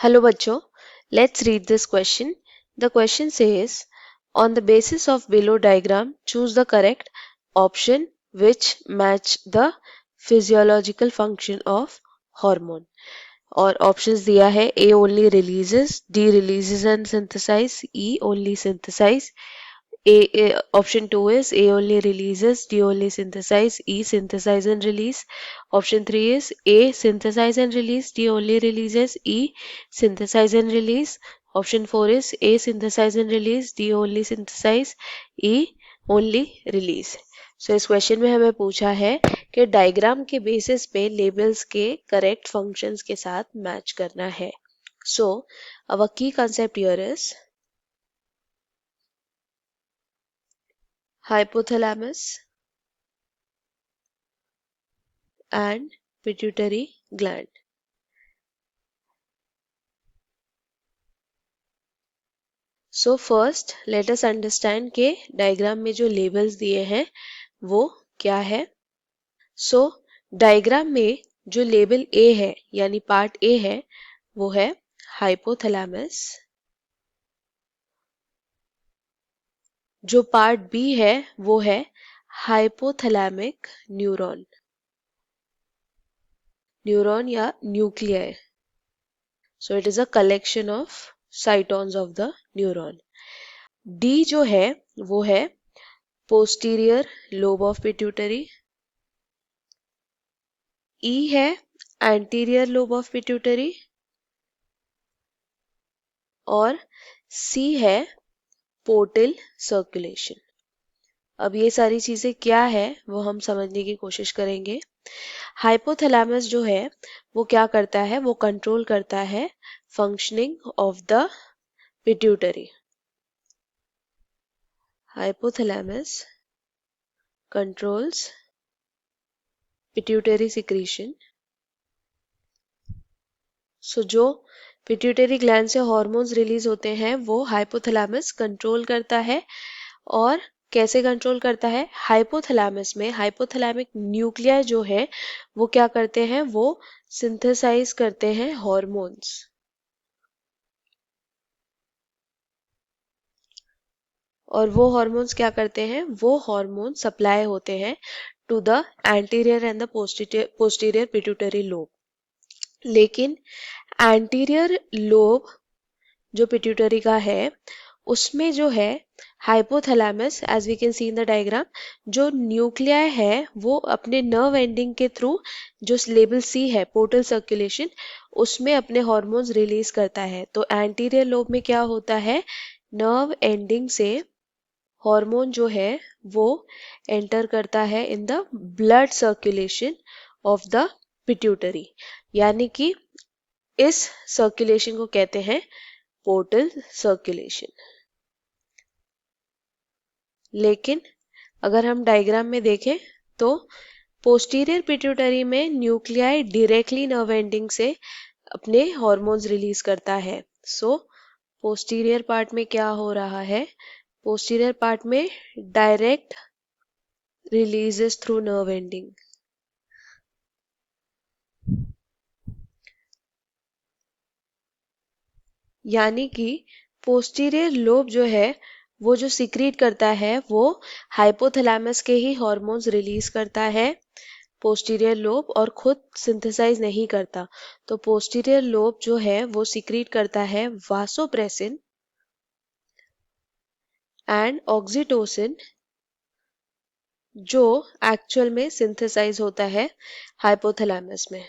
Hello bachcho, let's read this question. The question says, on the basis of below diagram, choose the correct option which match the physiological function of hormone. और options दिया है A only releases, D releases and synthesize, E only synthesize, option 2 is A only releases, D only synthesize, E synthesize and release. Option 3 is A synthesize and release, D only releases, E synthesize and release. Option 4 is A synthesize and release, D only synthesize, E only release. सो इस question में हमें पूछा है कि diagram के basis पे labels के correct functions के साथ मैच करना है. सो अवर की concept here is hypothalamus and pituitary gland. So first let us understand के डायग्राम में जो लेबल्स दिए हैं वो क्या है. So डायग्राम में जो लेबल A है यानी पार्ट A है वो है hypothalamus. जो पार्ट B है वो है hypothalamic न्यूरॉन. न्यूरॉन या nuclei. So it is a collection of cytons of the neuron. D जो है वो है posterior lobe of pituitary. E है anterior lobe of pituitary. और C है portal circulation. अब ये सारी चीजें क्या है वो हम समझने की कोशिश करेंगे. हाइपोथैलेमस जो है वो क्या करता है, वो कंट्रोल करता है functioning of the pituitary. Hypothalamus controls pituitary secretion. So जो पिट्यूटरी ग्लैंड से हॉर्मोन्स रिलीज होते हैं वो हाइपोथैलेमस कंट्रोल करता है. और कैसे कंट्रोल करता है, हाइपोथैलेमस में हाइपोथैलेमिक न्यूक्लियाई जो है वो क्या करते हैं, वो सिंथेसाइज करते हैं हॉर्मोन्स. और वो हॉर्मोन्स क्या करते हैं, वो हॉर्मोन सप्लाई होते हैं to the anterior and the posterior pituitary lobe. लेकिन एंटीरियर लोब जो पिट्यूटरी का है उसमें जो है hypothalamus, as we can see in the diagram, जो न्यूक्लियाई है वो अपने नर्व एंडिंग के थ्रू जो लेबल सी है पोर्टल सर्कुलेशन उसमें अपने हॉर्मोन्स रिलीज करता है. तो एंटीरियर लोब में क्या होता है, नर्व एंडिंग से हार्मोन जो है वो एंटर करता है in the blood circulation of the pituitary. यानी कि इस सर्कुलेशन को कहते हैं पोर्टल सर्कुलेशन. लेकिन अगर हम डायग्राम में देखें तो पोस्टीरियर पिट्यूटरी में न्यूक्लियाई डायरेक्टली नर्व एंडिंग से अपने हॉर्मोन्स रिलीज करता है. सो पोस्टीरियर पार्ट में क्या हो रहा है, पोस्टीरियर पार्ट में direct releases through nerve ending. यानी कि पोस्टीरियर लोब जो है वो जो सिक्रीट करता है वो हाइपोथैलेमस के ही हॉर्मोन्स रिलीज करता है पोस्टीरियर लोब, और खुद सिंथेसाइज नहीं करता. तो पोस्टीरियर लोब जो है वो सिक्रीट करता है वासोप्रेसिन एंड ऑक्सीटोसिन जो एक्चुअल में सिंथेसाइज होता है हाइपोथैलेमस में.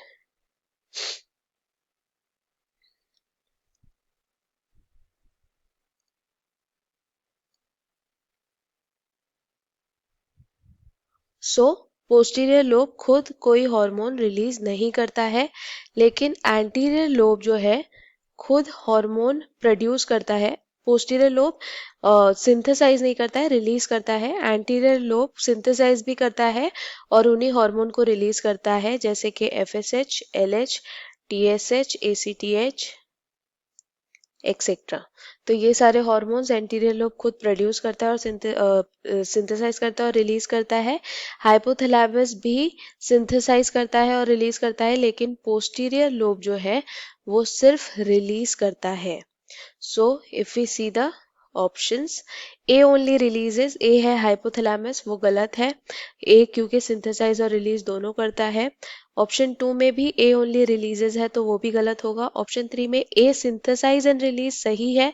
सो पोस्टीरियर लोब खुद कोई हार्मोन रिलीज नहीं करता है, लेकिन एंटीरियर लोब जो है खुद हार्मोन प्रोड्यूस करता है. पोस्टीरियर लोब सिंथेसाइज नहीं करता है, रिलीज करता है. एंटीरियर लोब सिंथेसाइज भी करता है और उन्हीं हार्मोन को रिलीज करता है, जैसे कि FSH, LH, TSH, ACTH, etcetera. तो ये सारे हॉर्मोन्स एंटीरियर लोब खुद प्रोड्यूस करता है और सिंथेसाइज करता है और रिलीज करता है। हाइपोथैलेमस भी सिंथेसाइज करता है और रिलीज करता है, लेकिन पोस्टीरियर लोब जो है वो सिर्फ रिलीज करता है। So if we see the options, A only releases, A है हाइपोथैलेमस, वो गलत है। ए क्योंकि सिंथेसाइज और रिलीज दोनों करता है। ऑप्शन 2 में भी ए ओनली रिलीजेस है तो वो भी गलत होगा। ऑप्शन 3 में ए सिंथेसाइज एंड रिलीज सही है।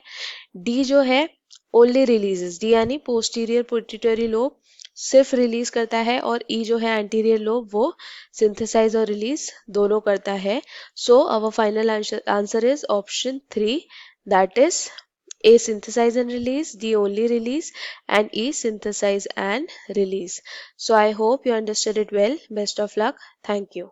डी जो है ओनली रिलीजेस, डी यानी पोस्टीरियर पिट्यूटरी लोब सिर्फ रिलीज करता है, और ई जो है एंटीरियर लोब वो सिंथेसाइज और रिलीज दोनों करता है। So our final answer is option 3, that is A synthesize and release, D only release, and E synthesize and release. So I hope you understood it well. Best of luck. Thank you.